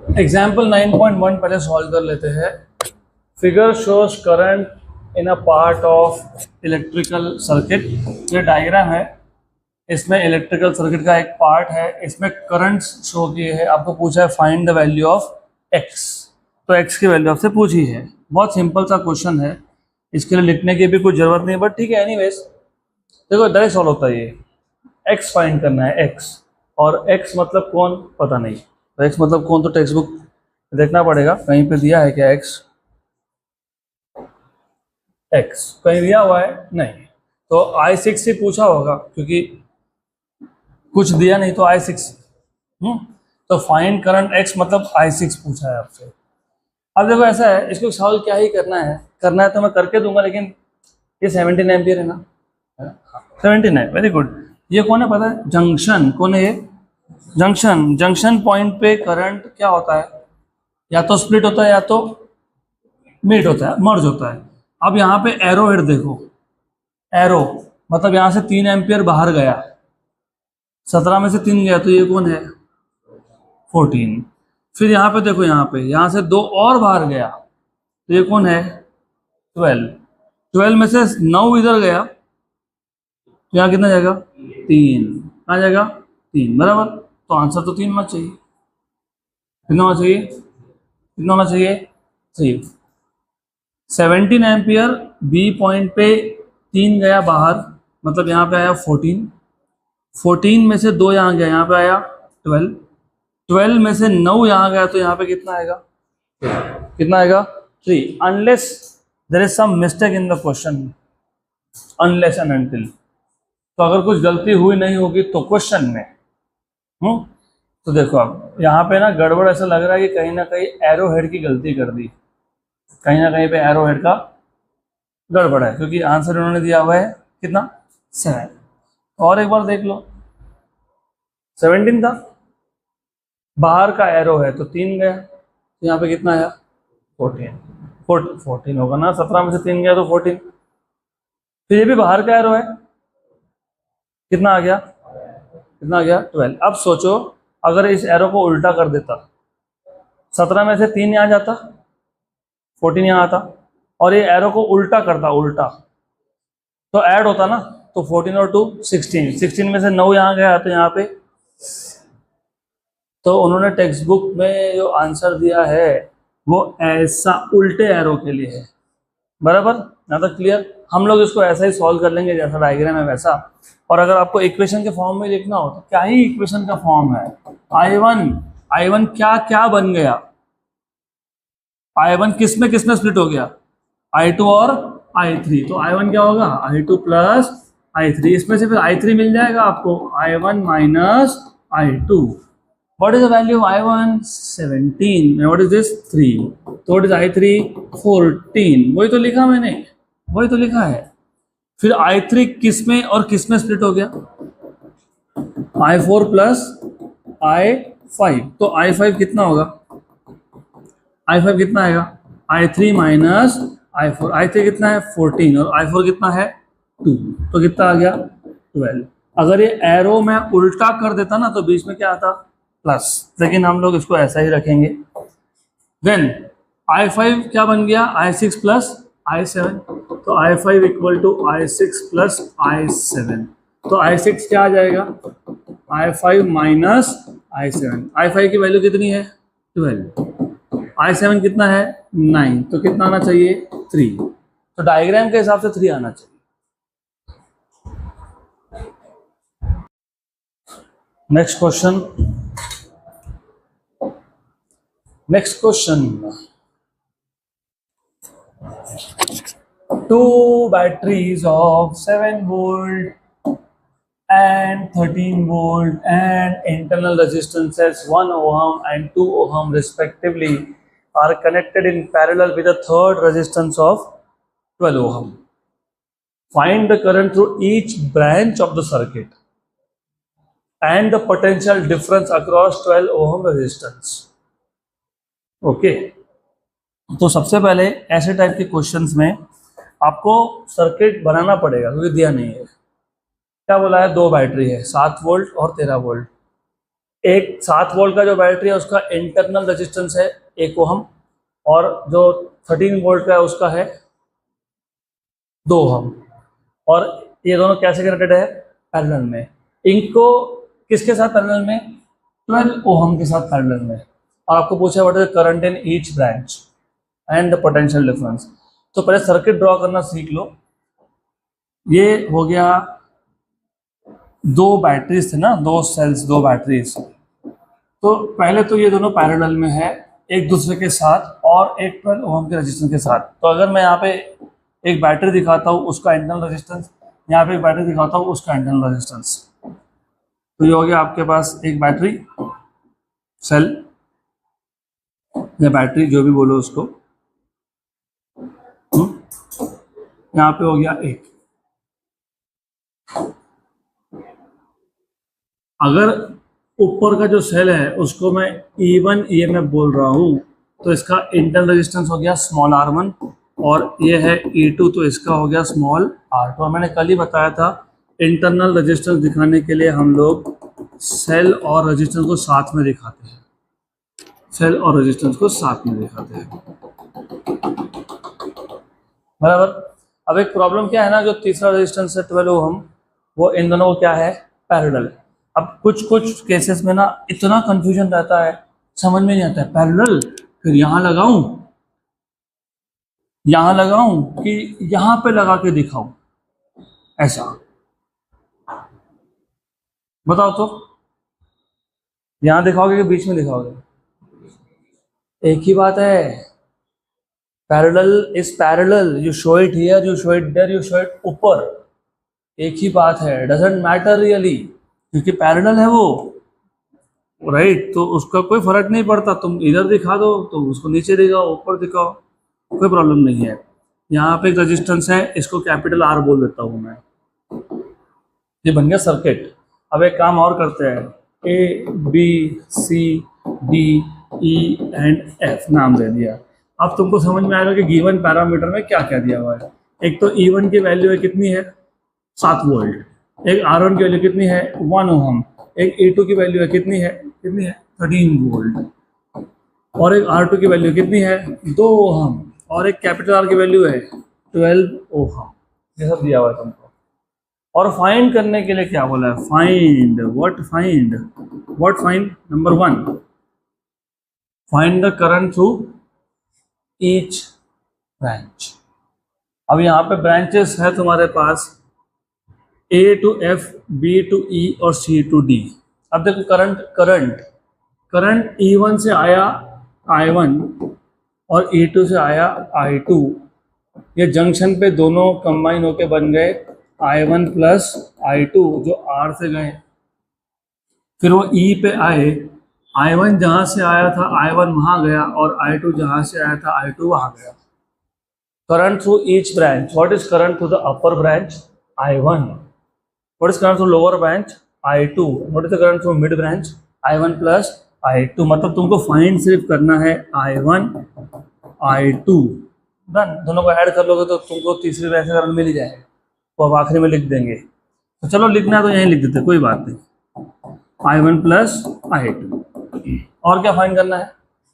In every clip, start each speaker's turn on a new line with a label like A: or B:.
A: Example 9.1 पहले solve कर लेते हैं। Figure shows current in a part of electrical circuit. ये डायग्राम है, इसमें इलेक्ट्रिकल सर्किट का एक पार्ट है, इसमें करंट शो किए हैं। आपको पूछा है find the value of x, तो एक्स की वैल्यू आपसे पूछी है। बहुत सिंपल सा क्वेश्चन है, इसके लिए लिखने की भी कोई जरूरत नहीं, बट ठीक है। एनीवेज देखो, डायरेक्ट सॉल्व होता है। ये एक्स फाइंड करना है, एक्स। और एक्स मतलब कौन पता नहीं, तो एक्स मतलब कौन तो टेक्स्ट बुक देखना पड़ेगा, कहीं पे दिया है क्या एक्स? एक्स कहीं दिया हुआ है नहीं, तो I6 से पूछा होगा, क्योंकि कुछ दिया नहीं तो I6। तो फाइंड करंट एक्स मतलब I6 पूछा है आपसे। अब देखो ऐसा है, इसको सॉल्व क्या ही करना है तो मैं करके दूंगा, लेकिन ये 17 एम्पियर है ना, 17 है। Very good. ये कौन है पता है? जंक्शन। कौन है ये? जंक्शन। जंक्शन पॉइंट पे करंट क्या होता है? या तो स्प्लिट होता है या तो मीट होता है, मर्ज होता है। अब यहाँ पे एरो हेड देखो, एरो मतलब यहाँ से 3 एम्पियर बाहर गया, 17 में से 3 गया, तो ये कौन है? 14। फिर यहाँ पे देखो, यहाँ से 2 और बाहर गया, तो ये कौन है? 12। 12 में से 9 इधर गया, तो यहाँ कितना जाएगा? 3। कहाँ जाएगा? 3, बराबर। तो आंसर तो 3 होना चाहिए। कितना होना चाहिए? कितना होना चाहिए? 3। 17 एम्पियर बी पॉइंट पे 3 गया बाहर, मतलब यहाँ पे आया 14। 14 में से 2 यहाँ गया, यहाँ पे आया 12। 12 में से 9 यहाँ गया, तो यहाँ पे कितना आएगा? कितना आएगा? 3। Unless there is some mistake in the question, unless and until. तो अगर कुछ गलती हुई नहीं होगी तो क्वेश्चन में, तो देखो अब यहाँ पे ना गड़बड़ ऐसा लग रहा है कि कहीं ना कहीं एरो हेड की गलती कर दी, कहीं ना कहीं पे एरो हेड का गड़बड़ है, क्योंकि आंसर उन्होंने दिया हुआ है कितना? 7। और एक बार देख लो, 17 था, बाहर का एरो है तो 3 गया, तो यहाँ पे कितना आया? 14। 14 होगा ना, 17 में से 3 गया तो 14। फिर ये भी बाहर का एरो है, कितना आ गया? कितना आ गया? 12। अब सोचो, अगर इस एरो को उल्टा कर देता, 17 में से 3 यहाँ जाता, 14 यहाँ आता, और ये एरो को उल्टा करता, उल्टा, तो ऐड होता ना, तो 14 और 2 16। 16 में से 9 यहाँ गया, तो यहाँ पे, तो उन्होंने टेक्स्ट बुक में जो आंसर दिया है वो ऐसा उल्टे एरो के लिए है, बराबर। यहाँ तक क्लियर? हम लोग इसको ऐसा ही सॉल्व कर लेंगे जैसा डायग्राम है वैसा। और अगर आपको इक्वेशन के फॉर्म में लिखना हो तो क्या ही इक्वेशन का फॉर्म है, I1 क्या क्या बन गया? I1 किस में स्प्लिट हो गया? I2 और I3। तो I1 क्या होगा? I2 plus I3। इसमें से फिर I3 मिल जाएगा आपको, I1 minus I2। What is the value of I1? 17. And what is this? 3. So what is I3? 14. वही तो लिखा मैंने, वही तो लिखा है। फिर I3 किस में और किस में स्प्लिट हो गया? I4 plus I5। तो I5 कितना होगा? I5 कितना आएगा? I3 minus I4। I3 कितना है? 14, और I4 कितना है? 2। तो कितना आ गया? 12। अगर ये एरो में उल्टा कर देता ना, तो बीच में क्या आता? प्लस, लेकिन हम लोग इसको ऐसा ही रखेंगे। देन I5 क्या बन गया? I6 plus I7। तो I5 equal to I6 plus I7। तो I6 क्या आ जाएगा? I5 minus I7। I5 की वैल्यू कितनी है? 12। I7 कितना है? 9। तो कितना आना चाहिए? 3। तो डायग्राम के हिसाब से 3 आना चाहिए। Next question. Next question. 2 batteries of 7 volt and 13 volt and internal resistances 1 ohm and 2 ohm respectively are connected in parallel with a third resistance of 12 ohm. Find the current through each branch of the circuit and the potential difference across 12 ohm resistance. Okay, तो सबसे पहले ऐसे type के questions में आपको circuit बनाना पड़ेगा, क्योंकि दिया नहीं है। क्या बोला है? 2 बैटरी है, 7 वोल्ट और 13 वोल्ट। एक 7 वोल्ट का जो बैटरी है उसका इंटरनल रेजिस्टेंस है 1 ओहम, और जो 13 वोल्ट का है उसका है 2 ओहम, और ये दोनों कैसे कनेक्टेड है? पैरेलल में। इनको किसके साथ पैरेलल में? 12 ओहम के साथ पैरेलल में। और आपको पूछा what is current in each branch and the potential difference. तो पहले सर्किट ड्रॉ करना सीख लो। ये हो गया, 2 बैटरीज थे ना, 2 सेल्स, 2 बैटरीज। तो पहले तो ये दोनों पैरेलल में है एक दूसरे के साथ, और एक 12 ओम के रेजिस्टेंस के साथ। तो अगर मैं यहाँ पे एक बैटरी दिखाता हूँ उसका इंटरनल रेजिस्टेंस, यहाँ पे एक बैटरी दिखाता हूँ उसका इंटरनल रेजिस्टेंस, तो ये हो गया आपके पास एक बैटरी सेल या बैटरी जो भी बोलो उसको। यहाँ पे हो गया एक। अगर ऊपर का जो सेल है उसको मैं E1 EMF बोल रहा हूँ, तो इसका इंटरनल रेजिस्टेंस हो गया स्मॉल r1, और ये है E2, तो इसका हो गया स्मॉल r2। और मैंने कल ही बताया था इंटरनल रेजिस्टेंस दिखाने के लिए हम लोग सेल और रेजिस्टेंस को साथ में दिखाते हैं, सेल और रेजिस्टेंस को साथ में दिखाते हैं, बराबर। अब एक प्रॉब्लम क्या है ना, जो तीसरा रेजिस्टेंस है 12 ओम, वो इन दोनों को क्या है? पैरेलल। अब कुछ केसेस में ना इतना कंफ्यूजन रहता है, समझ में नहीं आता है, पैरेलल फिर यहाँ लगाऊं कि यहाँ पे लगा के दिखाऊं, ऐसा बताओ तो। यहाँ दिखाओगे कि बीच में दिखाओगे? एक ही बात है, parallel is parallel, you show it here, you show it there, you show it ऊपर, एक ही बात है, डजंट मैटर रियली, क्योंकि पैरेलल है वो, राइट। तो उसका कोई फर्क नहीं पड़ता, तुम इधर दिखा दो तो उसको नीचे दिखाओ, ऊपर दिखाओ, कोई प्रॉब्लम नहीं है। यहाँ पे एक रेजिस्टेंस है, इसको कैपिटल R बोल देता हूँ मैं, ये बन गया सर्किट। अब एक काम और करते हैं, A B C D E and F नाम दे दिया। अब तुमको समझ में आएगा कि गिवन पैरामीटर में क्या क्या दिया हुआ है। एक तो E1 की वैल्यू है कितनी है? 7 वोल्ट। एक R1 की वैल्यू कितनी है? 1 ओहम। एक E2 की वैल्यू है कितनी है? 13 वोल्ट। और एक R2 की वैल्यू कितनी है? 2 ओहम। और एक कैपिटल R की वैल्यू है 12 ओहम। ये सब दिया हुआ है तुमको। और फाइंड करने के लिए क्या बोला है? Find what? Find number 1, find the current through each branch. अब यहाँ पे ब्रांचेस है तुम्हारे पास A to F, B to E और C to D। अब देखो करंट E1 से आया I1 और E2 से आया I2, ये जंक्शन पे दोनों कंबाइन होके बन गए I1 प्लस I2 जो R से गए। फिर वो E पे आए, I1 जहाँ से आया था I1 वहाँ गया, और I2 जहाँ से आया था I2 वहाँ गया। Current through each branch, what is current through the upper branch? I1। What is current through lower branch? I2। What is the current through mid branch? I1 plus I2। मतलब तुमको find सिर्फ करना है I1 I2, done. दोनों को add कर लोगे तो तुमको तीसरी ब्रांच का करंट मिल ही जाएगा, तो अब आखिरी में लिख देंगे। तो चलो लिखना है तो यहीं लिख देते, कोई बात नहीं, I1 प्लस I2। और क्या फाइंड करना है?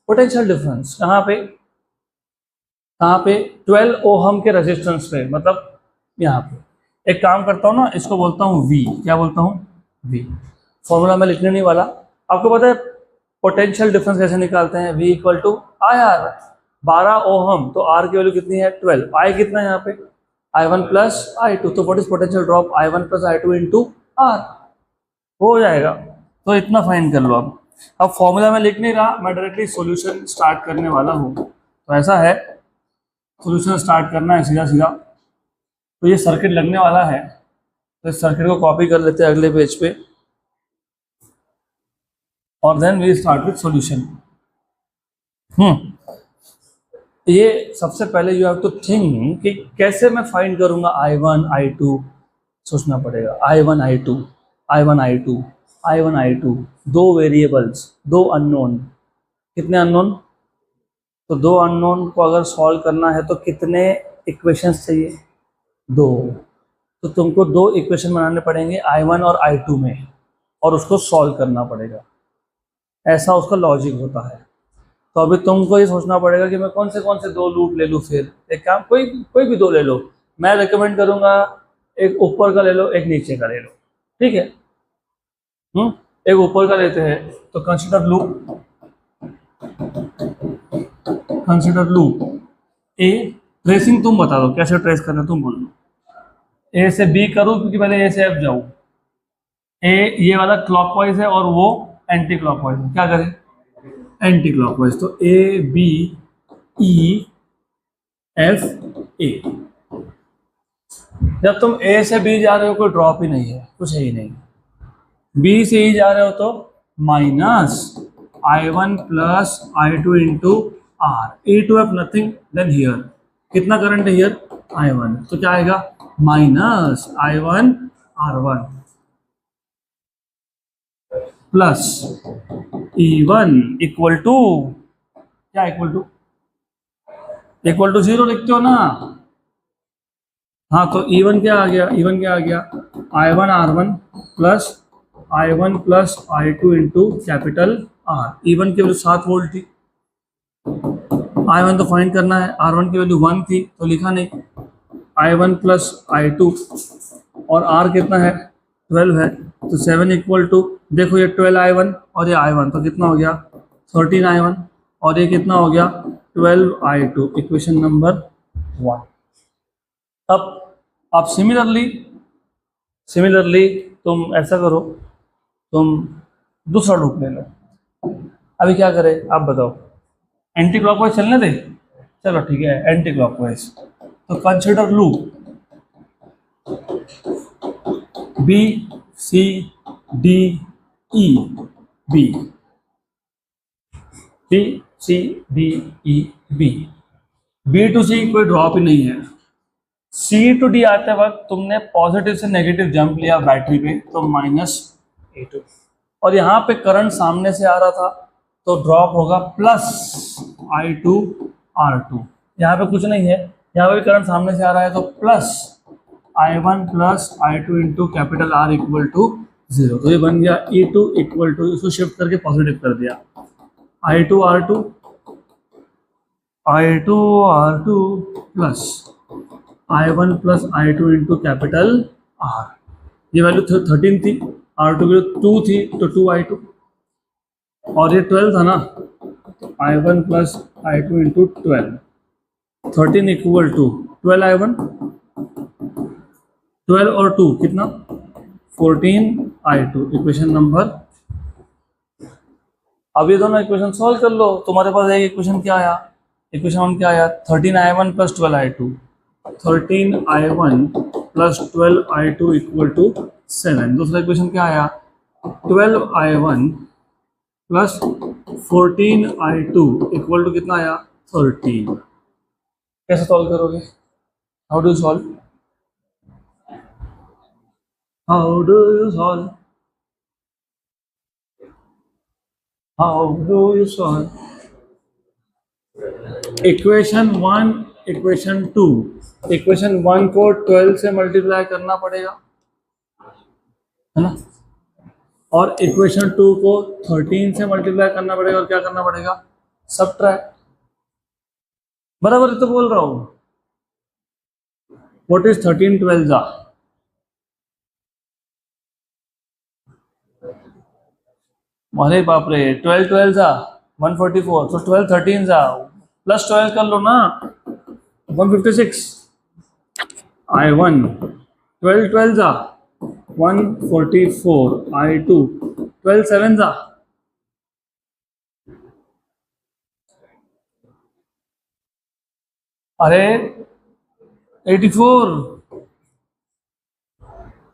A: Potential difference. कहाँ पे? 12 ओहम के रेजिस्टेंस पे, मतलब यहाँ पे। एक काम करता हूँ ना, इसको बोलता हूँ V। क्या बोलता हूँ? V। फॉर्मूला मैं लिखने नहीं वाला। आपको पता है पोटेंशियल डिफरेंस कैसे निकालते हैं? V equal to IR। 12 ohm, तो R की वैल्यू कितनी है? 12। I कितना है यहाँ पे? I1 plus I2। तो what is potential drop? I1 plus I2 into R। हो जाएगा। तो इतना फाइंड कर लो। अब फॉर्मूला में लिख नहीं रहा, मैं डायरेक्टली सॉल्यूशन स्टार्ट करने वाला हूँ। तो ऐसा है, सॉल्यूशन स्टार्ट करना है सीधा सीधा। तो ये सर्किट लगने वाला है, तो इस सर्किट को कॉपी कर लेते हैं अगले पेज पे, और then we start with solution. ये सबसे पहले यू हैव टू थिंक कि कैसे मैं फाइंड करूंगा I1 I2। सोचना पड़ेगा I1 I2, I1 I2, I1 I2, 2 variables, 2 unknown. कितने अननोन? तो 2 अननोन को अगर सॉल्व करना है तो कितने इक्वेशंस चाहिए? 2। तो तुमको 2 इक्वेशन बनाने पड़ेंगे I1 और I2 में, और उसको सॉल्व करना पड़ेगा। ऐसा उसका लॉजिक होता है। तो अभी तुमको ये सोचना पड़ेगा कि मैं कौन से दो लूप ले लूँ। फिर एक काम, कोई कोई भी दो ले लो। मैं रिकमेंड करूंगा एक ऊपर का ले लो, एक नीचे का ले लो, ठीक है। एक ऊपर का लेते हैं, तो कंसिडर लूप ए। ट्रेसिंग तुम बता दो कैसे ट्रेस करना, तुम बोल दो। ए से बी करूँ क्योंकि पहले ए से एफ जाऊँ। ए ये वाला क्लॉकवाइज है और वो एंटी क्लॉकवाइज है, क्या करें? Anti clockwise. तो ए बी ई एफ ए। जब तुम ए से बी जा रहे हो कोई ड्रॉप ही नहीं है, कुछ है ही नहीं। बी से ई जा रहे हो तो minus I1 plus I2 into R. E to F nothing then here कितना करंट है? हियर I1, तो क्या आएगा? Minus I1 R1 plus E1 equal to क्या? इक्वल टू 0 लिखते हो ना। हाँ, तो E1 क्या आ गया? E1 क्या आ गया? I1 R1 plus I1 plus I2 into capital R। E1 की वैल्यू 7 वोल्ट थी, I1 तो फाइंड करना है, R1 की वैल्यू 1 थी तो लिखा नहीं। I1 प्लस I2 और R कितना है? 12 है, तो 7 इक्वल टू, देखो ये 12 I1 और ये I1 तो कितना हो गया? 13 I1 और ये कितना हो गया? 12 I2। Equation number 1। अब सिमिलरली तुम ऐसा करो, तुम दूसरा लूप ले लो। अभी क्या करें आप बताओ? एंटी क्लॉकवाइज चलने दे? चलो ठीक है, एंटी क्लॉकवाइज। तो consider loop B C D E B, B C D E B. B to C कोई ड्रॉप ही नहीं है। सी टू डी आते वक्त तुमने पॉजिटिव से नेगेटिव जंप लिया बैटरी पे, तो -A2। और यहाँ पे करंट सामने से आ रहा था तो ड्रॉप होगा प्लस I2 R2। यहाँ पे कुछ नहीं है, यहाँ पे करंट सामने से आ रहा है तो plus I1 plus I2 into capital R equal to 0। तो ये बन गया E2 इक्वल टू, इसको शिफ्ट करके पॉजिटिव कर दिया, I2 R2 plus I1 plus I2 into capital R। ये वैल्यू 13 थी, R2 की वैल्यू 2 थी तो 2I2, और ये 12 था ना, I1 plus I2 into 12, 13 equal to 12I1, 12 और 2 कितना? 14I2। Equation number. अब ये दोनों इक्वेशन सॉल्व कर लो। तुम्हारे पास एक इक्वेशन क्या आया? इक्वेशन 1 क्या आया? 13I1 plus 12I2। 13I1 plus 12I2 equal to 7। दूसरा इक्वेशन क्या आया? 12I1 plus 14I2 equal to कितना आया? 13। कैसे सॉल्व करोगे? How do solve? How do you solve? How do you solve? Equation 1, equation 2। Equation 1 को 12 से मल्टीप्लाई करना पड़ेगा, है ना, और इक्वेशन 2 को 13 से मल्टीप्लाई करना पड़ेगा, और क्या करना पड़ेगा? सबट्रैक्ट। बराबर तो बोल रहा हूं। व्हाट इज 13 12 जा? अरे बाप रे, 12 12 जा 144, तो 12 13 जा प्लस 12 कर लो ना, 156। I1 12 12 जा 144, I2 12 7 जा अरे 84।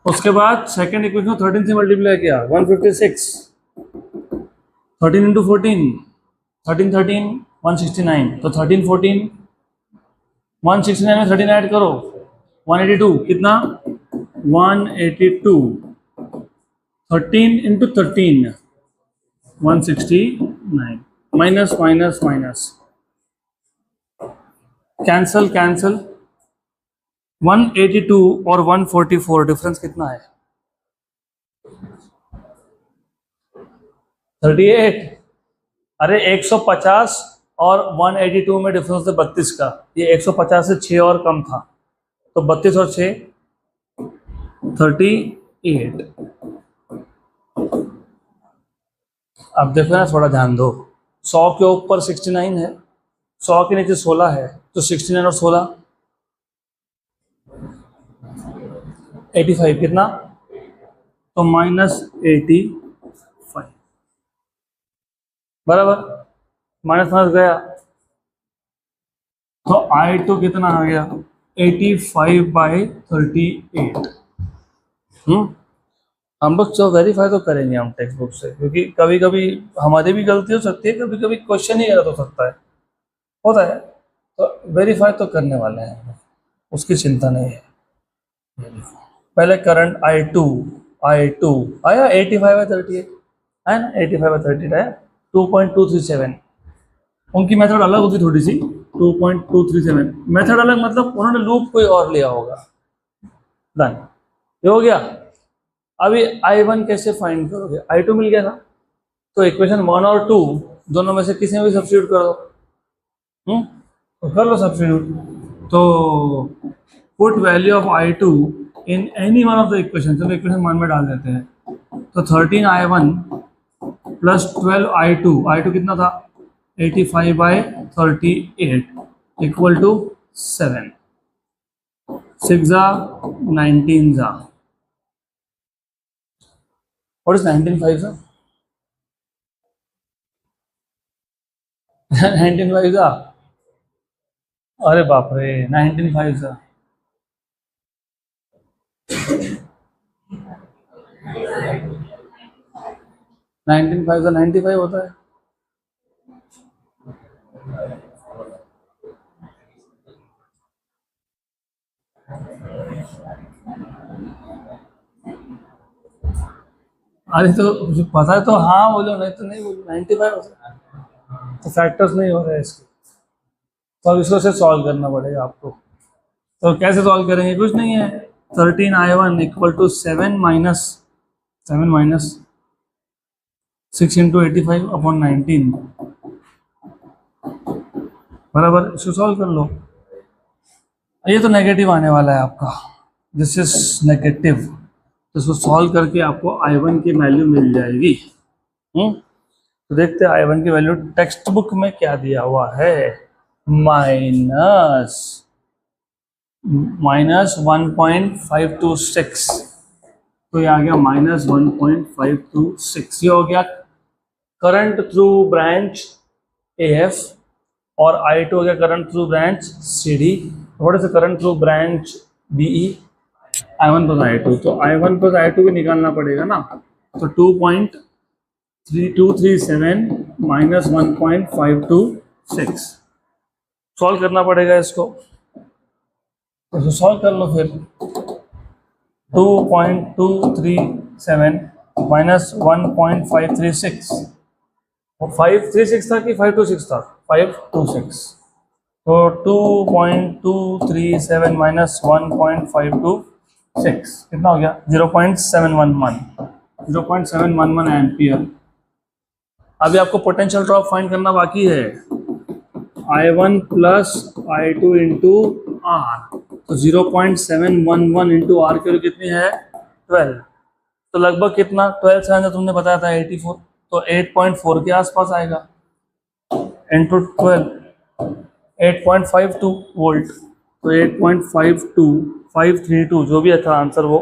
A: उसके बाद सेकेंड इक्वेशन 13 से मल्टीप्लाई किया 156, 13 इंटू 14, 13 13 169, तो 13 14 169 में 13 ऐड करो 182, कितना? 182, 13 into 13 169, minus minus minus, cancel cancel, 182 और 144 डिफरेंस कितना है? 38। अरे 150 और 182 में डिफरेंस है 32 का, ये 150 से 6 और कम था, तो 32 और 6 38। अब देखो ना, थोड़ा ध्यान दो, 100 के ऊपर 69 है, 100 के नीचे 16 है, तो 69 और 16 85 कितना, तो -85 बराबर, माइनस माइनस गया, तो I2 कितना आ गया 85/38। हम लोग जो वेरीफाई तो करेंगे हम टेक्स्ट बुक से, क्योंकि कभी कभी हमारी भी गलती हो सकती है, कभी कभी क्वेश्चन ही गलत हो सकता है, होता है, तो वेरीफाई तो करने वाले हैं, उसकी चिंता नहीं है। पहले करंट I2 आया 85/38 है ना, 85/38 है 2.237। उनकी मेथड अलग होगी थोड़ी सी, 2.237 मेथड अलग, मतलब उन्होंने लूप कोई और लिया होगा। डन, ये हो गया। अभी I1 कैसे फाइंड करोगे, I2 मिल गया ना, तो इक्वेशन 1 और 2 दोनों में से किसी में भी सब्स्टिट्यूट कर दो, तो कर लो सब्स्टिट्यूट। तो put value of I2 in any one of the equation, चलो इक्वेशन 1 में डाल देते हैं, तो 13I1 प्लस 12I2 कितना था 85/38 इक्वल टू 7, 6 जा 19 जा, व्हाट इज 19 5 जा 19 5 जा, अरे बाप रे 19 5 जा 19 5 जा 95 होता है। अरे तो मुझे पता है, तो हाँ बोलो, नहीं तो नहीं बोलो, 95 हो सकता है, तो फैक्टर्स नहीं हो रहे हैं इसके, तो अब इसको से सॉल्व करना पड़ेगा आपको। तो कैसे सॉल्व करेंगे, कुछ नहीं है, 13I1 equal to 7 minus 6 into 85/19 बराबर, इसको सॉल्व कर लो। ये तो नेगेटिव आने वाला है आपका, दिस इज नेगेटिव, तो इसको सॉल्व करके आपको I1 की वैल्यू मिल जाएगी। तो देखते हैं I1 की वैल्यू टेक्स्ट बुक में क्या दिया हुआ है, माइनस 1.526, तो ये आ गया -1.526। ये हो गया करंट थ्रू ब्रांच AF, और I2 हो गया करंट थ्रू ब्रांच CD, थोड़े से current through branch BE, I1 plus I2, तो I1 प्लस I2 भी निकालना पड़ेगा ना, तो 2.3237 माइनस 1.526 सॉल्व करना पड़ेगा इसको, तो सॉल्व कर लो फिर। 2.237 माइनस 1.536, 536 था कि 526 था, 526, तो 2.237 माइनस 1.526 कितना हो गया 0.711 एम्पियर। अभी आपको पोटेंशियल ड्रॉप फाइंड करना बाकी है, I1 plus I2 into R, तो 0.711 इंटू R की वैल्यू कितनी है 12, तो लगभग कितना 12 से जो तुमने बताया था 84, तो 8.4 के आसपास आएगा, इंटू 12 8.52 वोल्ट, तो 8.52 जो भी था आंसर वो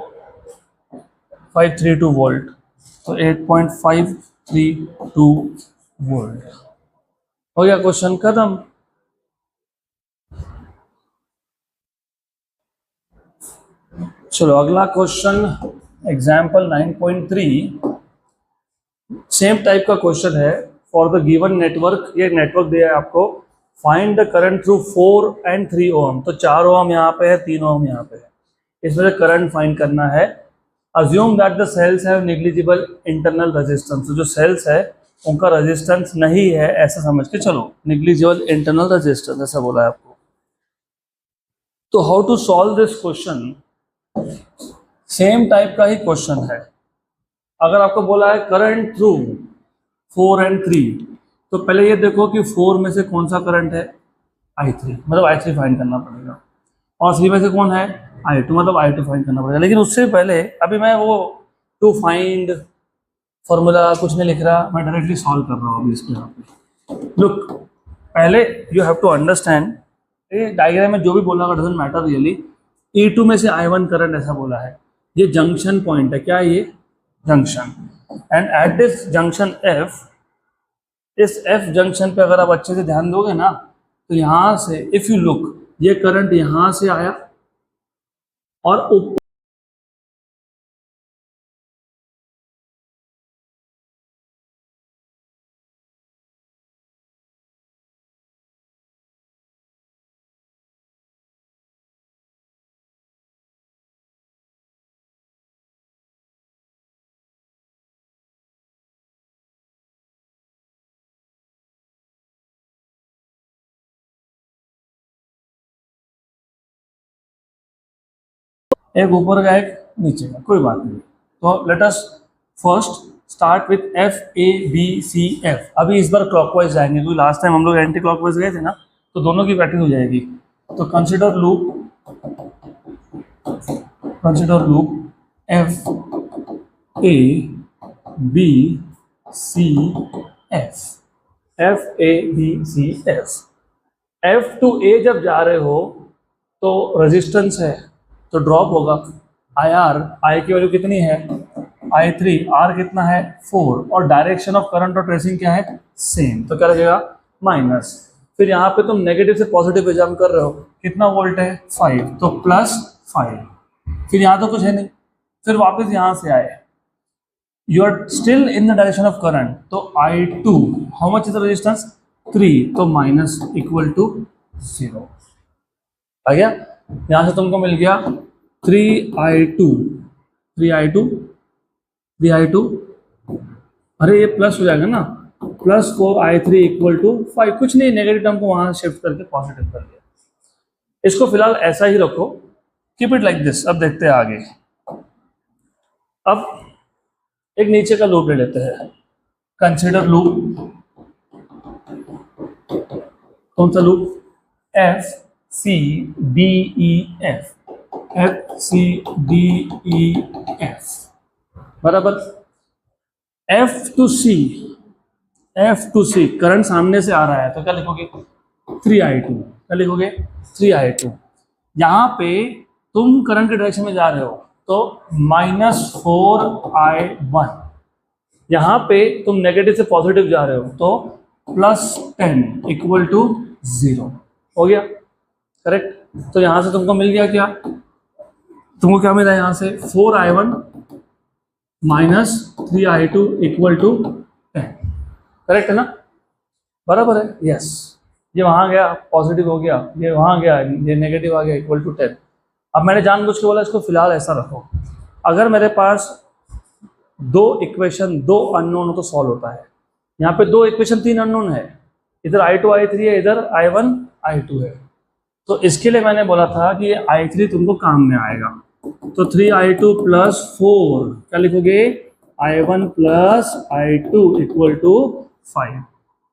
A: 532 वोल्ट, तो 8.532 वोल्ट हो गया, क्वेश्चन खत्म। चलो अगला क्वेश्चन एग्जाम्पल 9.3, सेम टाइप का क्वेश्चन है, फॉर द गिवन नेटवर्क, ये नेटवर्क दिया है आपको, find the current through 4 and 3 ओम, तो 4 ओम यहाँ पे है, 3 ओम यहाँ पे है, इसमें से करंट फाइंड करना है। Assume that the cells have negligible internal resistance, जो सेल्स है उनका रेजिस्टेंस नहीं है, ऐसा समझ के चलो, नेग्लिजिबल इंटरनल रेजिस्टेंस ऐसा बोला है आपको। तो how to solve this question, same type का ही क्वेश्चन है। अगर आपको बोला है करंट थ्रू 4 and 3, तो पहले ये देखो कि 4 में से कौन सा करंट है, I3, मतलब I3 फाइंड करना पड़ेगा, और 3 में से कौन है, I2, मतलब I2 फाइंड करना पड़ेगा। लेकिन उससे पहले अभी मैं वो टू फाइंड फॉर्मूला कुछ नहीं लिख रहा, मैं डायरेक्टली सॉल्व कर रहा हूँ अभी इसको। यहाँ पे लुक, पहले यू हैव टू अंडरस्टैंड, ये डायग्राम में जो भी बोला डजंट मैटर रियली। E2 में से I1 करंट ऐसा बोला है, ये जंक्शन पॉइंट है, क्या है ये, junction, and at this junction F, इस F जंक्शन पे अगर आप अच्छे से ध्यान दोगे ना, तो यहाँ से इफ यू लुक, ये करंट यहाँ से आया और ऊपर एक ऊपर का एक नीचे का, कोई बात नहीं। तो let us first start with FABCF। अभी इस बार क्लॉकवाइज जाएंगे, क्योंकि लास्ट टाइम हम लोग एंटी क्लॉकवाइज गए थे ना, तो दोनों की प्रैक्टिस हो जाएगी। तो consider loop FABCF। F to A जब जा रहे हो तो रेजिस्टेंस है, तो ड्रॉप होगा। I की वैल्यू कितनी है, I3, R कितना है 4, और डायरेक्शन ऑफ करंट और ट्रेसिंग क्या है, सेम, तो क्या लगेगा, माइनस। फिर यहाँ पे तुम नेगेटिव से पॉजिटिव पे जंप कर रहे हो, कितना वोल्ट है 5, तो +5। फिर यहाँ तो कुछ है नहीं, फिर वापस यहाँ से आए, you are still in the direction of current, तो I2, how much is the resistance 3, तो माइनस इक्वल टू 0 आ गया। यहाँ से तुमको मिल गया 3I2, अरे ये प्लस हो जाएगा ना, +4I3 इक्वल टू 5, कुछ नहीं, नेगेटिव टर्म को वहां शिफ्ट करके पॉजिटिव कर दिया। इसको फिलहाल ऐसा ही रखो, कीप इट लाइक दिस। अब देखते हैं आगे। अब एक नीचे का लूप ले लेते हैं, कंसिडर लूप, कौन सा लूप, FCDEF, बराबर। F to C करंट सामने से आ रहा है, तो क्या लिखोगे 3I2, क्या लिखोगे 3I2। यहाँ पे तुम करंट के डायरेक्शन में जा रहे हो, तो -4I1। यहाँ पे तुम नेगेटिव से पॉजिटिव जा रहे हो, तो +10 इक्वल टू 0 हो गया, करेक्ट। तो यहाँ से तुमको मिल गया क्या, तुमको क्या मिला यहाँ से, 4I1 -3I2 equal to 10, correct है ना, बराबर है, यस। ये वहाँ गया पॉजिटिव हो गया, ये वहाँ गया, ये नेगेटिव आ गया, इक्वल टू 10। अब मैंने जानबूझ के बोला इसको फिलहाल ऐसा रखो। अगर मेरे पास दो इक्वेशन, दो अननोन हो तो सॉल्व होता है। यहाँ पे दो इक्वेशन, 3 अननोन है, इधर I2 I3 है, इधर I1 I2 है। तो इसके लिए मैंने बोला था कि I3 तुमको काम में आएगा, तो 3I2 + 4, क्या लिखोगे, I1 + I2 इक्वल टू 5।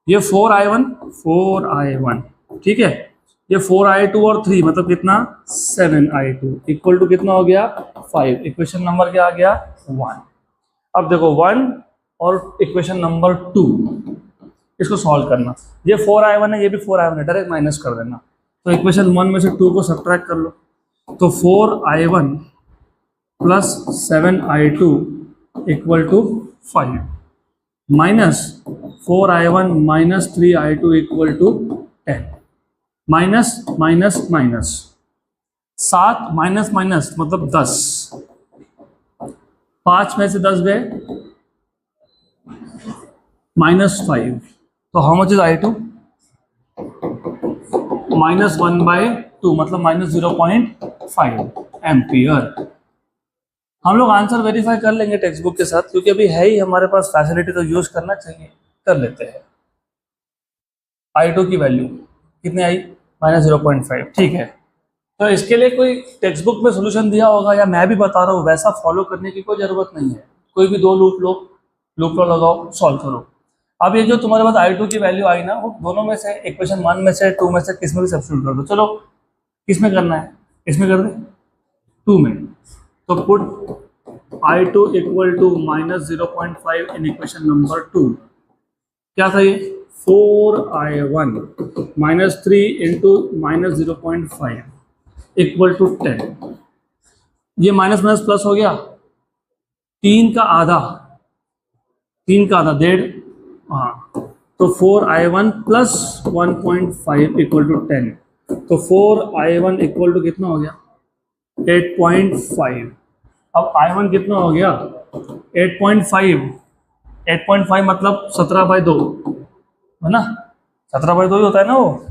A: ये 4I1, ठीक है, ये 4I2 और 3 मतलब कितना, 7I2 इक्वल टू कितना हो गया, 5। इक्वेशन नंबर क्या आ गया, 1। अब देखो 1 और इक्वेशन नंबर 2, इसको सॉल्व करना। ये 4I1 है, ये भी 4I1 है, डायरेक्ट माइनस कर देना। तो इक्वेशन 1 में से 2 को सब्ट्रैक्ट कर लो, तो 4I1 + 7I2 equal to 5, minus 4I1 - 3I2 equal to 10, minus minus minus 7 minus minus मतलब 10, 5 में से 10 गए, -5, तो हाउ मच इज I2, -1/2 मतलब -0.5 एम्पियर। हम लोग आंसर वेरीफाई कर लेंगे टेक्स्ट बुक के साथ, क्योंकि अभी है ही हमारे पास फैसिलिटी, तो यूज करना चाहिए, कर लेते हैं। I2 की वैल्यू कितनी आई, -0.5, ठीक है। तो इसके लिए कोई टेक्स्ट बुक में सोल्यूशन दिया होगा, या मैं भी बता रहा हूँ, वैसा फॉलो करने की कोई ज़रूरत नहीं है। कोई भी दो लूप लो लगाओ, सॉल्व करो। अब ये जो तुम्हारे पास I2 की वैल्यू आई ना, वो दोनों में से इक्वेशन 1 में से 2 में से किस में भी सब्स्टिट्यूट कर दो। चलो किस में करना है, इसमें कर दे 2 में। तो put I2 equal to -0.5 in equation number 2। क्या था ये 4I1 -3 इंटू -0.5 इक्वल टू 10। ये माइनस माइनस प्लस हो गया, 3 का आधा 1.5, हाँ। तो 4I1 प्लस 1.5 इक्वल टू 10। तो 4I1 इक्वल टू कितना हो गया 8.5। अब I1 कितना हो गया 8.5 मतलब 17/2 है ना, 17/2 ही होता है ना वो,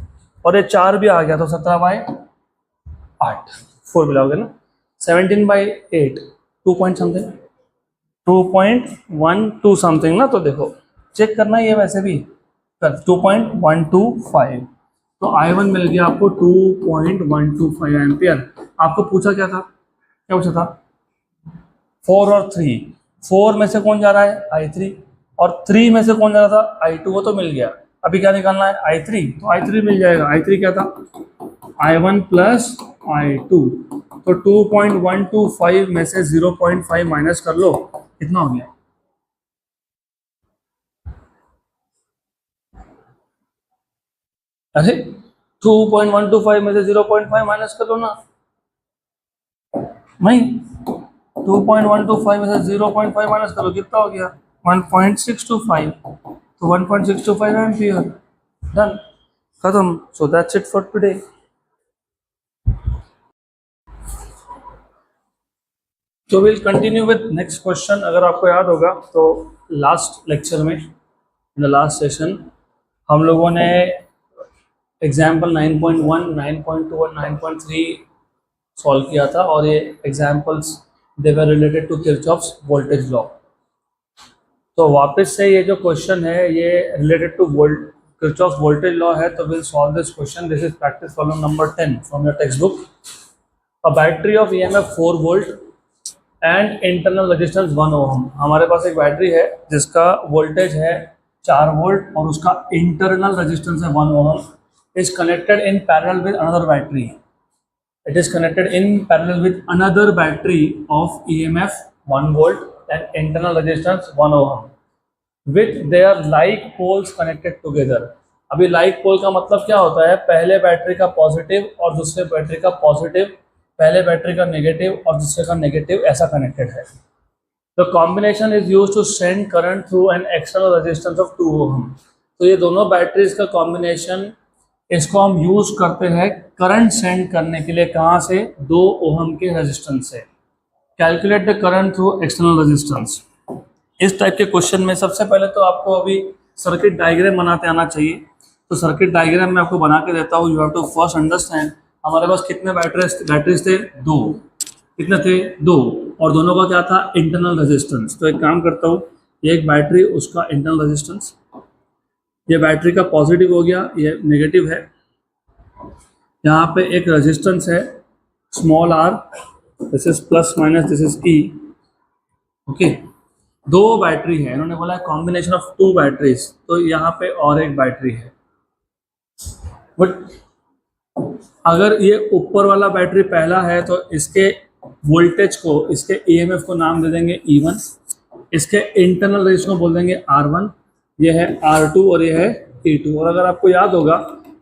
A: और ये 4 भी आ गया तो 17/8, 4 मिलाओगे ना 17/8, 2 पॉइंट समथिंग 2.12 समथिंग ना। तो देखो चेक करना ही है वैसे भी, 2.125। तो I1 मिल गया आपको 2.125 एम्पियर। आपको पूछा क्या था, क्या पूछा था 4 और 3, 4 में से कौन जा रहा है I3, और 3 में से कौन जा रहा था I2, वो तो मिल गया। अभी क्या निकालना है I3, तो I3 मिल जाएगा। I3 क्या था I1 प्लस I2, तो 2.125 में से 0.5 माइनस कर लो, कितना हो गया अरे 2.125 में से 0.5 माइनस कर लो ना, नहीं 2.125 में से 0.5 माइनस करो, कितना हो गया 1.625। तो 1.625 एम्पियर, डन, खत्म। So that's it for today. तो will continue with next question. अगर आपको याद होगा तो लास्ट लेक्चर में, इन द लास्ट सेशन, हम लोगों ने एग्जाम्पल 9.1, 9.2 और 9.3 सॉल्व किया था, और ये examples they were related to Kirchhoff's voltage law. तो वापस से ये जो क्वेश्चन है ये related to Kirchhoff's voltage law है। तो will solve this question. This is practice problem number 10 from your text book. A battery of EMF 4 volt and internal resistance 1 ohm. हमारे पास एक बैटरी है जिसका वोल्टेज है 4 वोल्ट और उसका इंटरनल रेजिस्टेंस है 1 ohm. Is connected in parallel with another battery. It is connected in parallel with another battery of EMF 1 volt and internal resistance 1 ohm with their like poles connected together। अभी like pole का मतलब क्या होता है, पहले battery का positive और दूसरे बैटरी का पॉजिटिव, पहले बैटरी का नेगेटिव और दूसरे का नेगेटिव, ऐसा कनेक्टेड है। The combination is used to send current through an external resistance of 2 ohm। तो ये दोनों बैटरीज का कॉम्बिनेशन, इसको हम यूज करते हैं करंट सेंड करने के लिए। कहाँ से, 2 ओहम के रेजिस्टेंस से। Calculate the current through external resistance. इस टाइप के क्वेश्चन में सबसे पहले तो आपको अभी सर्किट डायग्राम बनाते आना चाहिए। तो सर्किट डायग्राम मैं आपको बना के देता हूँ। You have to first understand हमारे पास कितने बैटरीज थे, 2। कितने थे, 2, और दोनों का क्या था इंटरनल रेजिस्टेंस। तो एक काम करता हूँ, एक बैटरी उसका इंटरनल रेजिस्टेंस, ये बैटरी का पॉजिटिव हो गया, ये नेगेटिव है। यहाँ पे एक रेजिस्टेंस है small r, this is plus minus, this is E। Okay, 2 battery है, इन्होंने बोला है कॉम्बिनेशन ऑफ 2 बैटरीज। तो यहाँ पे और एक बैटरी है, बट अगर ये ऊपर वाला बैटरी पहला है तो इसके वोल्टेज को, इसके EMF को नाम दे देंगे E1, इसके इंटरनल रेजिस्टेंस को बोल देंगे R1, ये है R2 और ये है E2। और अगर आपको याद होगा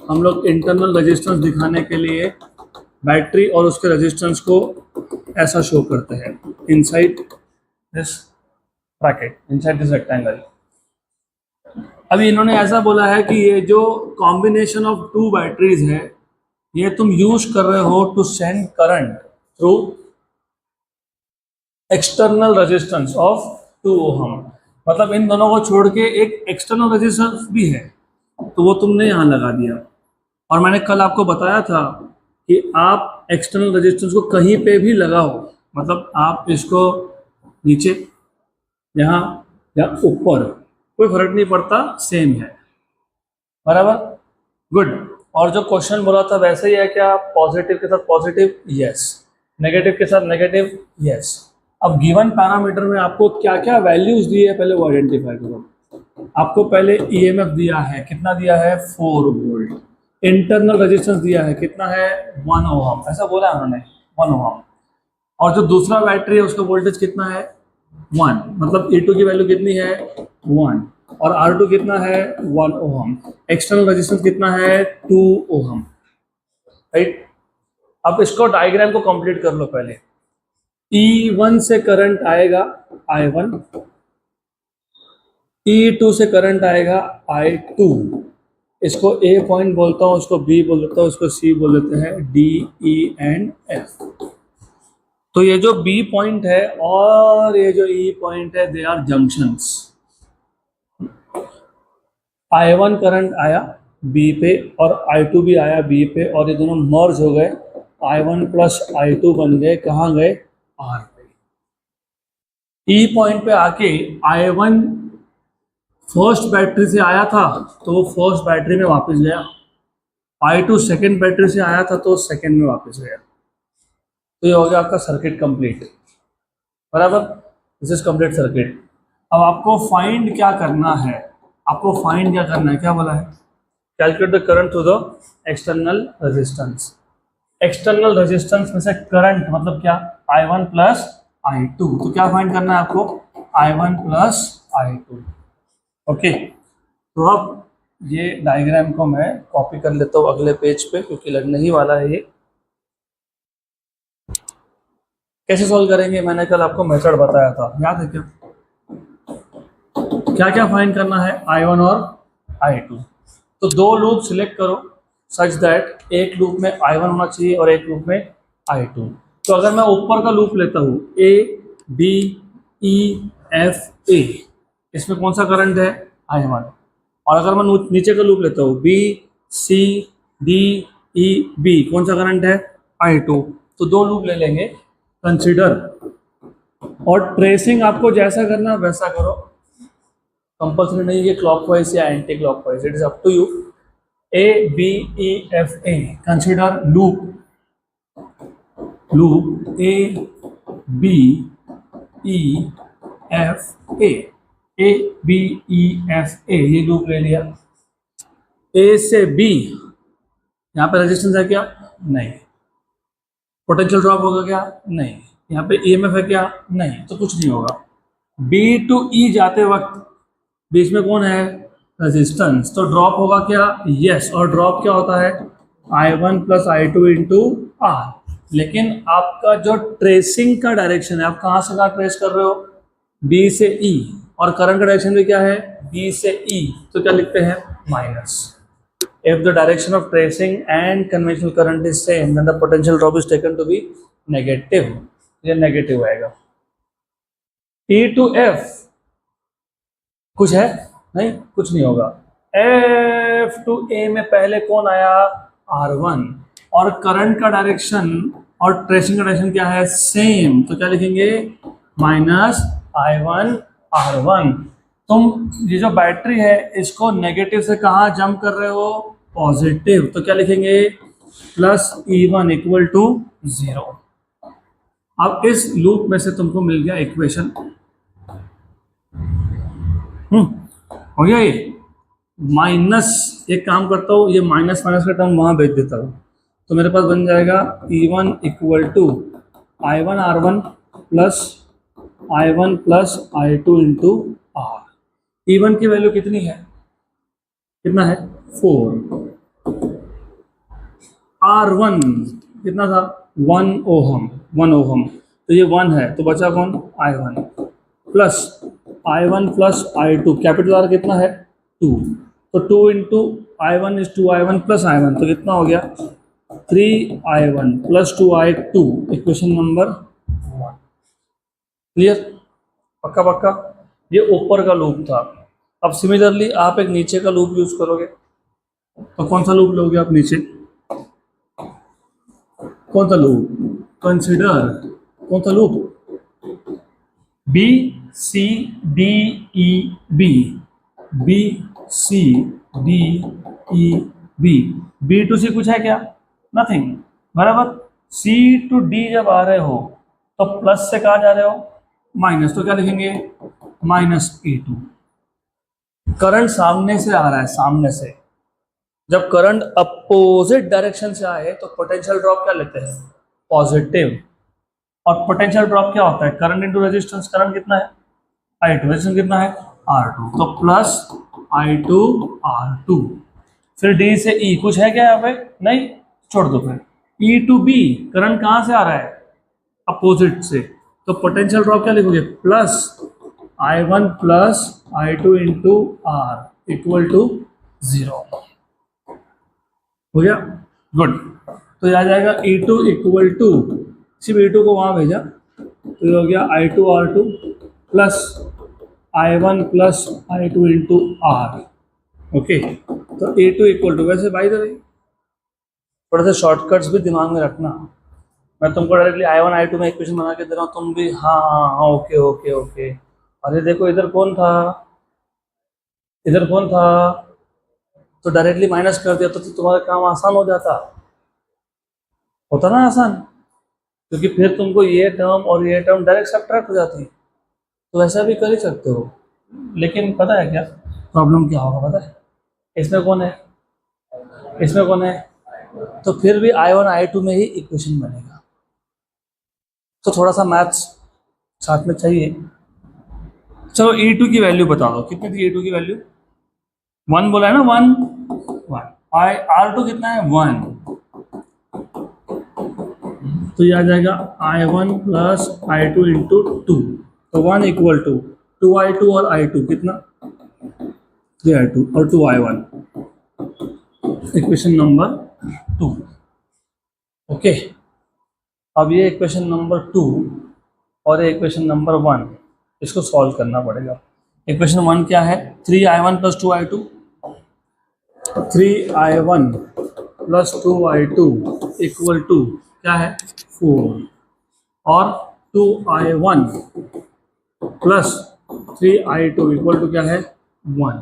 A: हम लोग इंटरनल रेजिस्टेंस दिखाने के लिए बैटरी और उसके रेजिस्टेंस को ऐसा शो करते हैं, inside this bracket, inside this rectangle. अभी इन्होंने ऐसा बोला है कि ये जो कॉम्बिनेशन ऑफ 2 बैटरीज है, ये तुम यूज कर रहे हो to send current through external resistance of 2 ohm. मतलब इन दोनों को छोड़ के एक एक्सटर्नल रेजिस्टेंस भी है, तो वो तुमने यहाँ लगा दिया। और मैंने कल आपको बताया था कि आप एक्सटर्नल रेजिस्टेंस को कहीं पे भी लगाओ, मतलब आप इसको नीचे, यहाँ या ऊपर, कोई फर्क नहीं पड़ता, सेम है, बराबर, गुड। और जो क्वेश्चन बोला था वैसे ही है क्या, पॉजिटिव के साथ पॉजिटिव, यस, नेगेटिव के साथ नेगेटिव, यस। अब गिवन पैरामीटर में आपको क्या क्या वैल्यूज दी है पहले वो आइडेंटिफाई करो। आपको पहले ईएमएफ दिया है, कितना दिया है 4 वोल्ट। इंटरनल रेजिस्टेंस दिया है, कितना है 1 ओहम, ऐसा बोला है उन्होंने 1 ओहम। और जो दूसरा बैटरी है उसका वोल्टेज कितना है 1, मतलब E2 की वैल्यू कितनी है 1, और R2 कितना है 1 ओहम। एक्सटर्नल रेजिस्टेंस कितना है 2 ओहम, राइट। अब इसको डायग्राम को कंप्लीट कर लो पहले। E1 से करंट आएगा I1, E2 से करंट आएगा I2। इसको A पॉइंट बोलता हूँ, उसको B बोल देता हूँ, उसको C बोल देते हैं, D, E एंड F। तो ये जो B पॉइंट है और ये जो E पॉइंट है, they are junctions. I1 current आया B पे और I2 भी आया B पे, और ये दोनों मर्ज हो गए, I1 प्लस I2 बन गए, कहाँ गए R पे। E पॉइंट पे आके I1 फर्स्ट बैटरी से आया था तो वो फर्स्ट बैटरी में वापस गया, I2 सेकेंड बैटरी से आया था तो सेकेंड में वापस गया। तो ये हो गया आपका सर्किट कंप्लीट, बराबर। This is complete circuit. अब आपको फाइंड क्या करना है, आपको फाइंड क्या करना है, क्या बोला है, calculate the current through the external resistance. External resistance में से करंट मतलब क्या, I1 प्लस I2। तो क्या फाइंड करना है आपको, I1 प्लस I2। ओके, तो अब ये डायग्राम को मैं कॉपी कर लेता हूँ अगले पेज पे, क्योंकि लगने ही वाला है ये। कैसे सॉल्व करेंगे, मैंने कल आपको मेथड बताया था, याद है क्या, क्या क्या फाइंड करना है, I1 और I2। तो दो लूप सिलेक्ट करो सच दैट एक लूप में I1 होना चाहिए और एक लूप में I2। तो अगर मैं ऊपर का लूप लेता हूँ A B E F A, इसमें कौन सा करंट है I1। और अगर मैं नीचे का लूप लेता हूँ B C D E B, कौन सा करंट है I2। तो दो लूप ले लेंगे, कंसीडर। और ट्रेसिंग आपको जैसा करना वैसा करो, कंपल्सरी नहीं है क्लॉकवाइज या anti clockwise, it is up to you. A B E F A, consider loop A B E F A, A B E F A, ये लूप ले लिया। A से B, यहाँ पे रेजिस्टेंस है क्या, नहीं। पोटेंशियल ड्रॉप होगा क्या, नहीं। यहाँ पे EMF है क्या, नहीं, तो कुछ नहीं होगा। B टू E जाते वक्त बीच में कौन है, रेजिस्टेंस, तो ड्रॉप होगा क्या, यस। और ड्रॉप क्या होता है I1 plus I2 into R। लेकिन आपका जो ट्रेसिंग का डायरेक्शन है, आप कहाँ से कहाँ ट्रेस कर रहे हो, B से E, और करंट का डायरेक्शन भी क्या है B से E, तो क्या लिखते हैं minus. If the direction of tracing and conventional current is same, then the potential drop is taken to be negative। ये नेगेटिव आएगा। E to F कुछ है नहीं, कुछ नहीं होगा। F to A में पहले कौन आया R1, और करंट का डायरेक्शन और ट्रेसिंग का डायरेक्शन क्या है सेम, तो क्या लिखेंगे माइनस I1 R1। तुम ये जो बैटरी है इसको नेगेटिव से कहाँ जंप कर रहे हो, पॉजिटिव, तो क्या लिखेंगे प्लस E1 इक्वल टू 0। अब इस लूप में से तुमको मिल गया इक्वेशन, हो गया ये माइनस। एक काम करता हूँ, ये माइनस माइनस का टर्म वहाँ भेज देता हूँ, तो मेरे पास बन जाएगा E1 equal to I1 R1 plus I1 plus I2 into R। E1 की वैल्यू कितनी है, कितना है 4। R1 कितना था 1 ओहम, 1 ओहम, तो ये 1 है, तो बचा कौन I1 plus I1 plus I2, capital R कितना है 2, तो 2 into I1 is 2I1 plus I1, तो कितना हो गया 3I1 plus 2I2, equation number 1। Clear, पक्का पक्का। ये ऊपर का लूप था। अब सिमिलरली आप एक नीचे का लूप यूज करोगे, तो कौन सा लूप लोगे आप नीचे, कौन सा लूप, कंसीडर कौन सा loop B C D E B, B C D E B, B to C कुछ है क्या, नथिंग, बराबर। C टू D जब आ रहे हो तो प्लस से कहाँ जा रहे हो माइनस, तो क्या लिखेंगे माइनस E2। करंट सामने से आ रहा है, सामने से। जब करंट अपोजिट डायरेक्शन से आए तो पोटेंशियल ड्रॉप क्या लेते हैं, पॉजिटिव। और पोटेंशियल ड्रॉप क्या होता है, करंट इनटू रेजिस्टेंस। करंट कितना है, I2, रेजिस्टेंस कितना है, R2, तो प्लस I2 R2। फिर D से E कुछ है क्या यहाँ पे, नहीं, छोड़ दो। फिर E टू B, करंट कहाँ से आ रहा है, अपोजिट से, तो पोटेंशियल ड्रॉप क्या लिखोगे, plus I1 plus I2 into R equal to 0। हो गया, गुड। तो ये आ जाएगा E2 इक्वल टू, सिर्फ E2 को वहाँ भेजा तो ये हो गया I2 R2 plus I1 plus I2 into R। Okay, तो A2 इक्वल टू, वैसे बाई द वे थोड़े से शॉर्टकट्स भी दिमाग में रखना। मैं तुमको डायरेक्टली I1 I2 में इक्वेशन बना के दे रहा हूँ, तुम भी हाँ हाँ हाँ ओके ओके ओके। अरे देखो इधर कौन था, इधर कौन था, तो डायरेक्टली माइनस कर दिया तो तुम्हारा काम आसान हो जाता, होता ना आसान, क्योंकि फिर तुमको ये टर्म और ये टर्म डायरेक्ट सब्ट्रैक्ट हो जाती। तो ऐसा भी कर ही सकते हो, लेकिन पता है क्या प्रॉब्लम क्या होगा, पता है, इसमें कौन है, इसमें कौन है, तो फिर भी I1 I2 में ही इक्वेशन बनेगा। तो थोड़ा सा मैथ्स साथ में चाहिए। चलो E2 की वैल्यू बता दो, कितनी थी E2 की वैल्यू, 1 बोला है ना, 1 R2 कितना है, 1, तो ये आ जाएगा I1 प्लस I2 इंटू 2, तो 1 इक्वल टू 2I2 और I2 कितना, 3I2 और 2I1, इक्वेशन नंबर 2। ओके, अब ये इक्वेशन नंबर 2 और ये इक्वेशन नंबर 1, इसको सॉल्व करना पड़ेगा। इक्वेशन 1 क्या है, 3I1 plus 2I2, 3I1 plus 2I2 equal to क्या है, 4, और 2I1 plus 3I2 equal to क्या है, 1।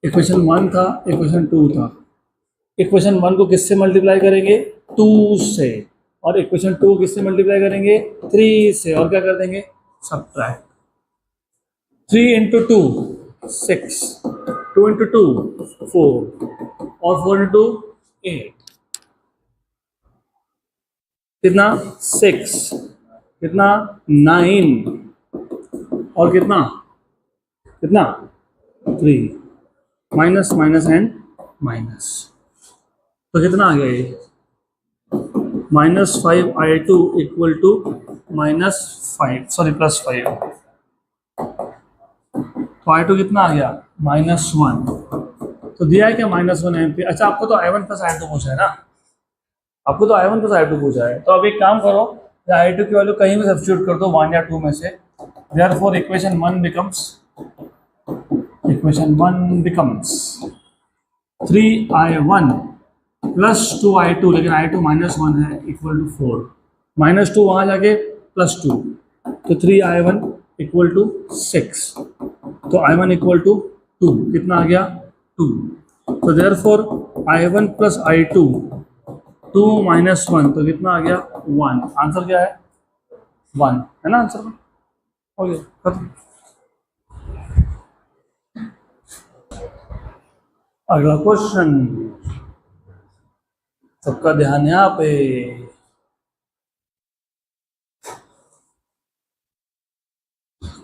A: इक्वेशन 1 था, इक्वेशन 2 था। इक्वेशन 1 को किससे मल्टीप्लाई करेंगे, 2 से, और इक्वेशन 2 किससे मल्टीप्लाई करेंगे, 3 से, और क्या कर देंगे, सब्ट्रैक्ट। 3 इंटू 2 6, 2 इंटू 2 4, और 4 इंटू 8 कितना, 6, कितना 9, और कितना कितना 3, माइनस माइनस एंड माइनस, तो कितना आ गया ये, -5I2 इक्वल टू -5, सॉरी +5, तो I2 कितना आ गया, -1, तो दिया है क्या, -1 एम्पीयर। अच्छा, आपको तो I1 प्लस I2 पूछा है ना, आपको तो I1 प्लस I2 पूछा है, तो अब एक काम करो, I2 की वैल्यू कहीं भी सब्स्टिट्यूट कर दो, 1 या 2 में से। Therefore equation 1 becomes 3I1 plus 2I2, लेकिन I2 -1 है, इक्वल टू 4, -2 वहाँ जाके +2, तो 3I1 इक्वल टू 6, तो I1 इक्वल टू 2, कितना आ गया, 2, तो therefore I1 plus I2 2 minus 1, तो कितना आ गया, 1। आंसर क्या है, 1 है ना आंसर, हो गया खत्म। अगला क्वेश्चन, सबका ध्यान यहाँ पे।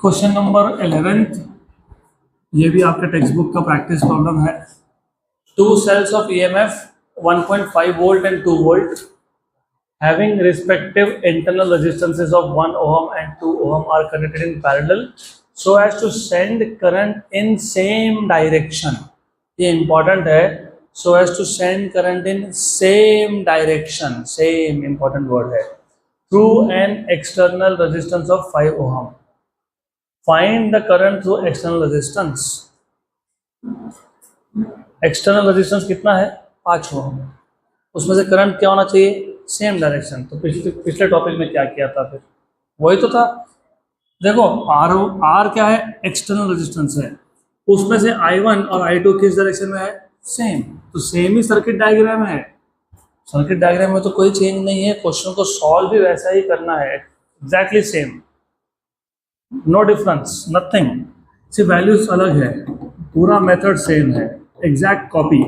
A: क्वेश्चन नंबर 11, ये भी आपके टेक्स्ट बुक का प्रैक्टिस प्रॉब्लम है। 2 cells of EMF 1.5 volt and 2 volt having respective internal resistances of 1 ohm and 2 ohm are connected in parallel so as to send current in same direction। ये important है, so as to send current in same direction, same important word है, through an external resistance of 5 ohm। Find the current through external resistance। External resistance कितना है, 5 ओम, उसमें से current क्या होना चाहिए, सेम डायरेक्शन। तो पिछले टॉपिक में क्या किया था, फिर वही तो था। देखो आर क्या है, एक्सटर्नल रेजिस्टेंस है, उसमें से I1 और I2 किस डायरेक्शन में है, सेम, तो सेम ही सर्किट डायग्राम है। सर्किट डायग्राम में तो कोई चेंज नहीं है, क्वेश्चन को सॉल्व भी वैसा ही करना है, exactly same, no difference, nothing, सिर्फ वैल्यूज अलग है। पूरा मेथड सेम है, एग्जैक्ट कॉपी।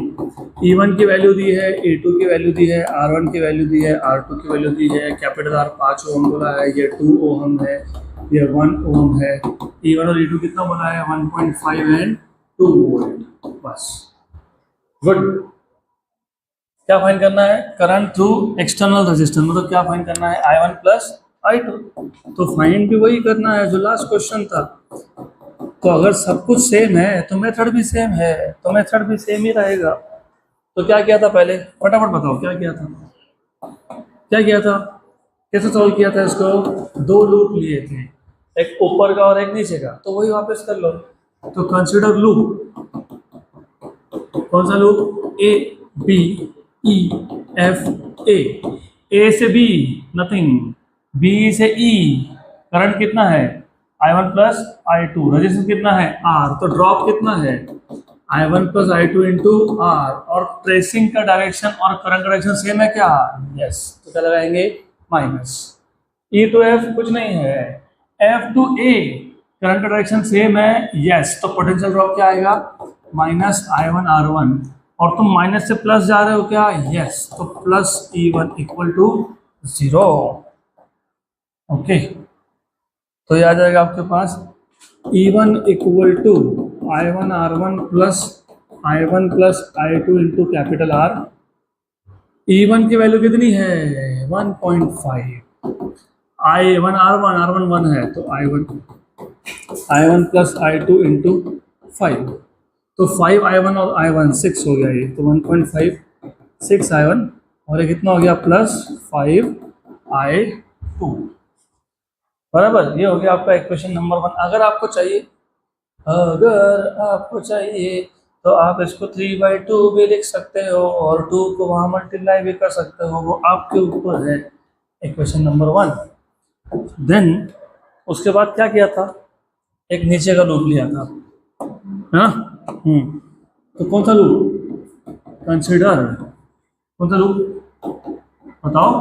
A: E1 की वैल्यू दी है, E2 की वैल्यू दी है, R1 की वैल्यू दी है, R2 की वैल्यू दी है, कैपिटल R 5 ओम बोला है, ये 2 ओम है, ये 1 ओम है। E1 और E2 कितना बोला है? 1.5 एंड 2 वोल्ट। बस, गुड। क्या फाइंड करना है? करंट थ्रू एक्सटर्नल रेजिस्टेंस, मतलब क्या फाइंड करना है? I1 plus I2। तो फाइंड भी वही करना है जो लास्ट क्वेश्चन था। तो अगर सब कुछ सेम है तो मेथड भी सेम है, तो मेथड भी सेम ही रहेगा। तो क्या किया था पहले? फटाफट बताओ क्या किया था? क्या किया था? कैसे सॉल्व किया था इसको? दो लूप लिए थे, एक ऊपर का और एक नीचे का, तो वही वापस कर लो। तो कंसीडर लूप, कौन सा loop? A B E F A से बी नथिंग, बी से ई। करंट कितना है? I1 plus I2। रेजिस्टेंस कितना है? R। तो ड्रॉप कितना है? I1 plus I2 into R। और ट्रेसिंग का डायरेक्शन और करंट डायरेक्शन सेम है क्या? यस। तो क्या लगाएंगे? माइनस। E टू F कुछ नहीं है, F टू A करंट का डायरेक्शन सेम है, यस। तो पोटेंशियल ड्रॉप क्या आएगा? Minus I1 R1। और तुम माइनस से प्लस जा रहे हो क्या? यस। तो plus E1 equal to 0। Okay, तो ये आ जाएगा आपके पास E1 equal to I1 R1 plus I1 plus I2 into capital R। E1 की वैल्यू कितनी है? 1.5। I1 R1 1 है, तो I1 प्लस I2 इंटू 5। तो 5 I1 और I1 6 हो गया ये, तो 1.5 6 I1 और ये कितना हो गया? Plus 5 I2। बराबर, ये हो गया आपका इक्वेशन नंबर 1। अगर आपको चाहिए तो आप इसको 3/2 भी लिख सकते हो और 2 को वहाँ मल्टीप्लाई भी कर सकते हो, वो आपके ऊपर है। Equation number 1। देन उसके बाद क्या किया था? एक नीचे का लूप लिया था, है ना? तो कौन सा लूप? कंसीडर कौन सा लूप बताओ?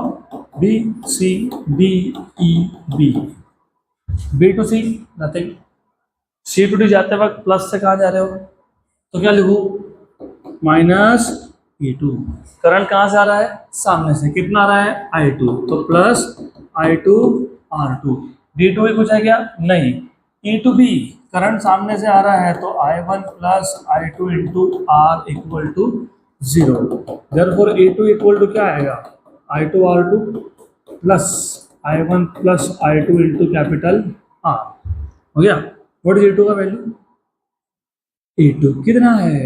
A: B C B E B to C nothing. C to D जाते वक्त प्लस से कहाँ जा रहे हो? तो क्या लिखूं? Minus E2। करंट कहाँ से आ रहा है? सामने से। कितना आ रहा है? I2। तो प्लस I2 R2। D2 भी कुछ है क्या? नहीं। E टू B करंट सामने से आ रहा है, तो I1 plus I2 into R equal to 0। Therefore E2 equal to क्या आएगा? I2 R2 plus I1 plus I2 into capital R। हो गया? व्हाट इज E2 का वैल्यू? E2 कितना है?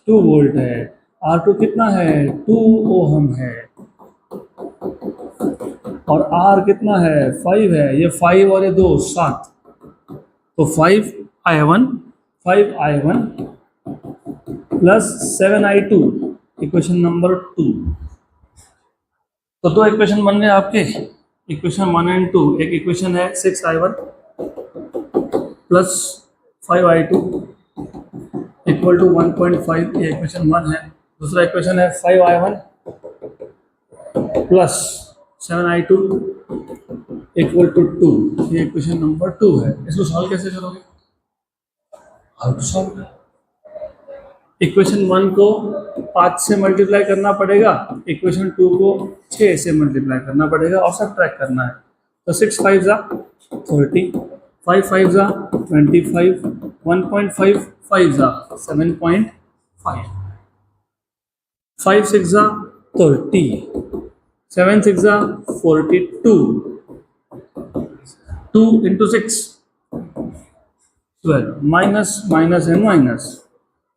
A: 2 वोल्ट है। R2 कितना है? 2 ओहम है। और R कितना है? 5 है। ये 5 और ये 2 7, तो 5I1 plus 7I2 equation number 2। तो दो इक्वेशन बन गए आपके, इक्वेशन 1 एंड 2। एक इक्वेशन है 6I1 plus 5I2 equal to 1.5, ये इक्वेशन 1 है। दूसरा इक्वेशन है 5I1 plus 7I2 equal to 2, ये इक्वेशन नंबर 2 है। इसको सॉल्व कैसे करोगे? How to solve? इक्वेशन 1 को 5 से मल्टीप्लाई करना पड़ेगा, इक्वेशन 2 को 6 से मल्टीप्लाई करना पड़ेगा और सब्ट्रैक्ट करना है। तो 6 5 जा 30, 5 5 जा 25, 1.5 5 जा 7.5, 5 6 जा 30, 7 6 जा 42, 2 into 6 12, minus minus and minus,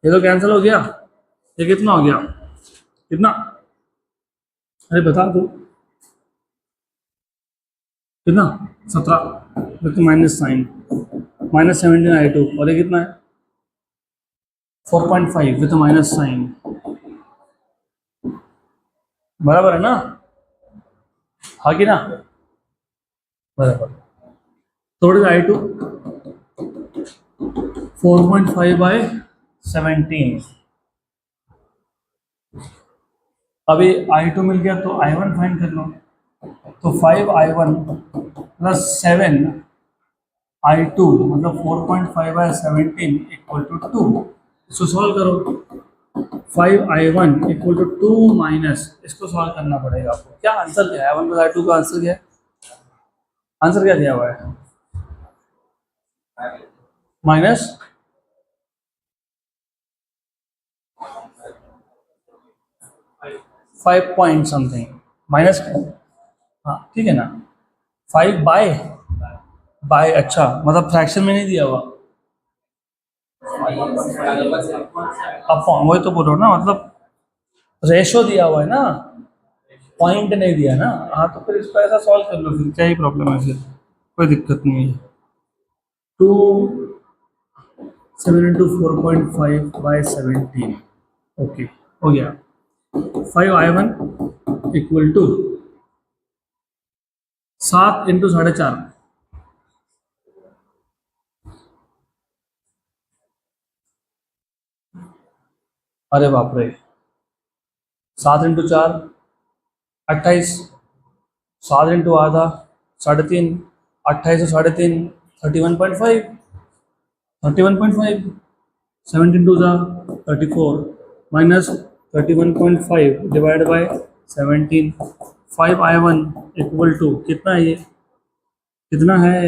A: ये तो कैंसिल हो गया। ये कितना हो गया? कितना? अरे बता दो कितना? 17 with minus sign, minus 17I2। और ये कितना है? 4.5 विथ माइनस साइन। बराबर है ना? हाँ कि ना? बराबर। थोड़ी I2 4.5/17। अभी I2 मिल गया तो I1 फाइंड कर लो। तो 5I1 प्लस 7 I2 मतलब 4.5 बाय 17 इक्वल टू 2। इसको सॉल्व करो। 5I1 इक्वल टू 2 माइनस, इसको सॉल्व करना पड़ेगा आपको। क्या आंसर क्या है? I1 प्लस I2 का आंसर क्या है? आंसर क्या दिया हुआ है? Minus 5 point something minus. हाँ ठीक है ना। 5 बाय अच्छा मतलब फ्रैक्शन में नहीं दिया हुआ, अपॉन, वही तो बोल रहा हूँ ना, मतलब रेशो दिया हुआ है ना, पॉइंट नहीं दिया ना। हाँ तो फिर इसको ऐसा सॉल्व कर लो, फिर क्या ही प्रॉब्लम है, फिर कोई दिक्कत नहीं है। 2 7 इंटू 4.5 बाय 17, ओके हो गया। 5I1 इक्वल टू 7 इंटू 4.5, अरे बाप रे, 7 इंटू 4 28, 7 इंटू आधा 3.5, 28 से 3.5 31.5, 31.5, 17 टू ज़ा 34 minus 31.5 divide by 17। 5I1 equal to कितना है ये? कितना है?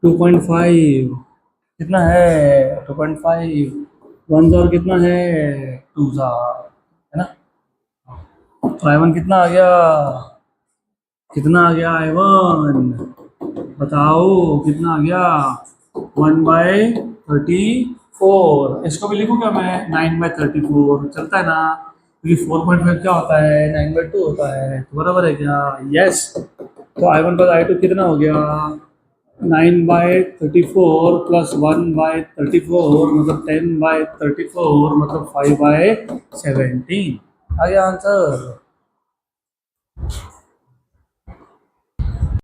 A: 2.5। कितना है? 2.5। 1 और कितना है? 2 है ना। तो I1 कितना आ गया? कितना आ गया I1? बताओ कितना आ गया? 1/34। इसको भी लिखूँ क्या मैं? 9/34 चलता है ना, क्योंकि 4.5 क्या होता है? 9/2 होता है, तो बराबर है क्या? यस। तो I1 प्लस I2 कितना हो गया? 9/34 प्लस 1/34 मतलब 10/34 मतलब 5/17 आ गया आंसर।